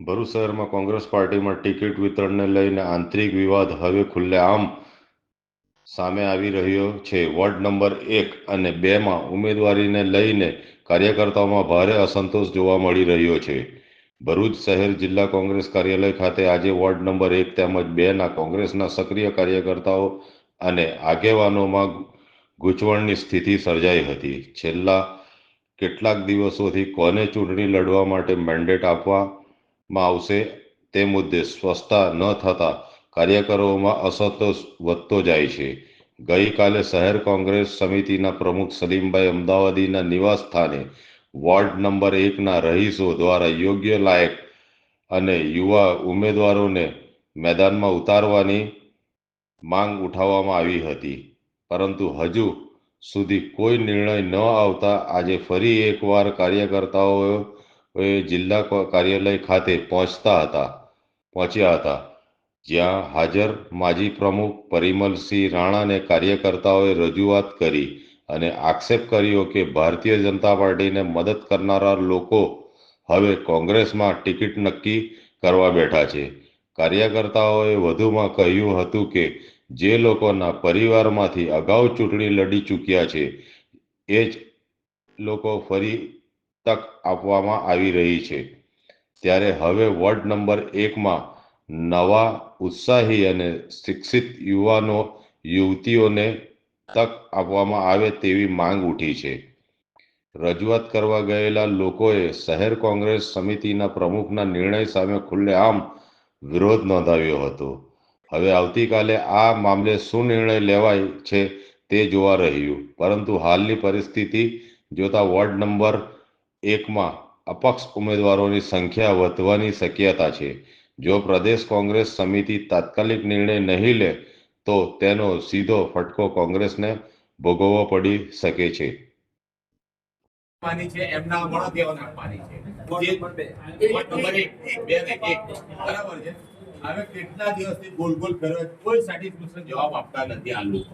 ભરૂચ શહેરમાં કોંગ્રેસ પાર્ટીમાં ટિકિટ વિતરણને લઈને આંતરિક વિવાદ હવે ખુલ્લેઆમ સામે આવી રહ્યો છે. વોર્ડ નંબર 1 અને 2માં ઉમેદવારીને લઈને કાર્યકર્તાઓમાં ભારે અસંતોષ જોવા મળી રહ્યો છે. ભરૂચ શહેર જિલ્લા કોંગ્રેસ કાર્યાલય ખાતે આજે વોર્ડ નંબર 1 તેમજ 2ના કોંગ્રેસના સક્રિય કાર્યકર્તાઓ અને આગેવાનોમાં ગૂંચવણની સ્થિતિ સર્જાઈ હતી. છેલ્લા કેટલાક દિવસોથી કોને ચૂંટણી લડવા માટે મેન્ડેટ આપવામાં આવશે તે મુદ્દે સ્પષ્ટતા ન થતા કાર્યકરોમાં અસંતોષ વધતો જાય છે. ગઈકાલે શહેર કોંગ્રેસ સમિતિના પ્રમુખ સલીમભાઈ અમદાવાદીના નિવાસ સ્થાને વોર્ડ નંબર 1ના રહીશો દ્વારા યોગ્ય, લાયક અને યુવા ઉમેદવારોને મેદાનમાં ઉતારવાની માંગ ઉઠાવવામાં આવી હતી, પરંતુ હજુ સુધી કોઈ નિર્ણય ન આવતા આજે ફરી એકવાર કાર્યકર્તાઓએ જિલ્લા કાર્યાલય ખાતે પહોંચ્યા હતા, જ્યાં હાજર માજી પ્રમુખ પરિમલસિંહ રાણાને કાર્યકર્તાઓએ રજૂઆત કરી અને આક્ષેપ કર્યો કે ભારતીય જનતા પાર્ટીને મદદ કરનારા લોકો હવે કોંગ્રેસમાં ટિકિટ નક્કી કરવા બેઠા છે. કાર્યકર્તાઓએ વધુમાં કહ્યું હતું કે જે લોકોના પરિવારમાંથી અગાઉ ચૂંટણી લડી ચૂક્યા છે એ જ લોકો ફરી તક આપવામાં આવી રહી છે, ત્યારે હવે વોર્ડ નંબર 1માં નવા, ઉત્સાહી અને શિક્ષિત યુવતીઓને તક આપવામાં આવે તેવી માંગ ઉઠી છે. રજૂઆત કરવા ગયેલા લોકોએ શહેર કોંગ્રેસ સમિતિના પ્રમુખના નિર્ણય સામે ખુલ્લેઆમ વિરોધ નોંધાવ્યો હતો. હવે આવતીકાલે આ મામલે શું નિર્ણય લેવાય છે તે જોવા રહ્યું, પરંતુ હાલની પરિસ્થિતિ જોતા વોર્ડ નંબર 1માં અપક્ષ ઉમેદવારોની સંખ્યા વધવાની શક્યતા છે. જો પ્રદેશ કોંગ્રેસ સમિતિ તાત્કાલિક નિર્ણય નહીં લે તો તેનો સીધો ફટકો કોંગ્રેસને ભોગવવો પડી શકે છે. એમના મળતિયાઓને આપવાની છે. બરાબર છે. હવે કેટલા દિવસથી ગોલ ગોલ ફેરવે, કોઈ સેટિસ્ફેક્શન જવાબ આપતા નથી આ લોકો.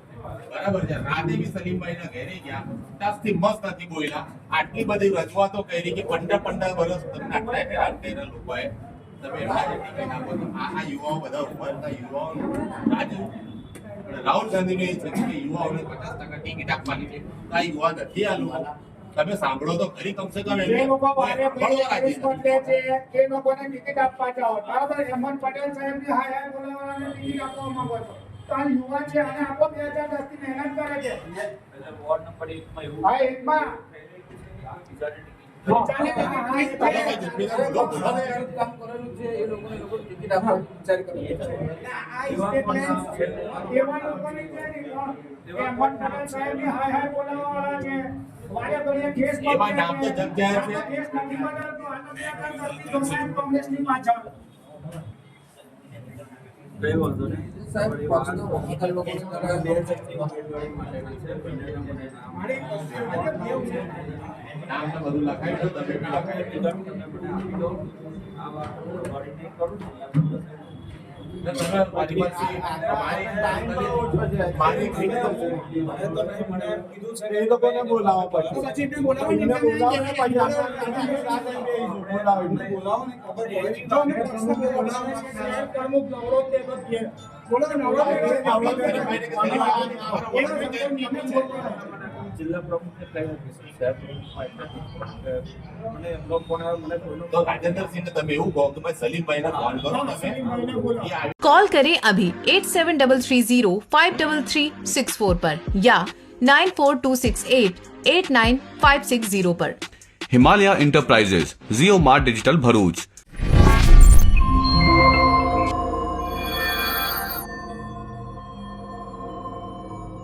બરાબર છે. રાતે બી સલીમભાઈના ઘરે ગયા, ટસથી મસ્ત નથી બોલ્યા. આટલી બધી રજૂઆતો કરી કે 15 વર્ષ તમને આટલા હેરાન કર્યા લોકોએ. તમે એમના ટિકિટ આપો તો આ યુવાઓ બધા ઉભરતા યુવાઓ રાહુલ ગાંધીને એ છે કે યુવાઓને 50% ટિકિટ આપવાની છે. આ યુવા નથી આ લોકો. તમે સાંભળો તો ખરી, કમસે કમ એ લોકો બારે પોલીસ બદલે છે, એ લોકોને ટિકિટ આપવા જાઓ. બરાબર, હેમંત પટેલ સાહેબની હાય બોલાવવાને ટિકિટ આપવા માંગો છો તો આ યુવા છે અને આપો 2010 થી મહેનત કરે છે. વોર્ડ નંબર 1માં એવું હા, એકમાં કોંગ્રેસની પાછળ કઈ વાંધો નહીં સાહેબ, પક્ષનો વકીલ લોકો નામ તો બધું લખાયું છે, તમે જિલ્લા પ્રમુખને કહ્યું તો રાજેન્દ્રસિંહને તમે એવું કહો કે ભાઈ સલીમભાઈને ફોન કરો, તમે कॉल करें अभी 8733053364 पर या 9426889560 पर। हिमालय इंटरप्राइजेज, जियो मार्ट डिजिटल भरूच।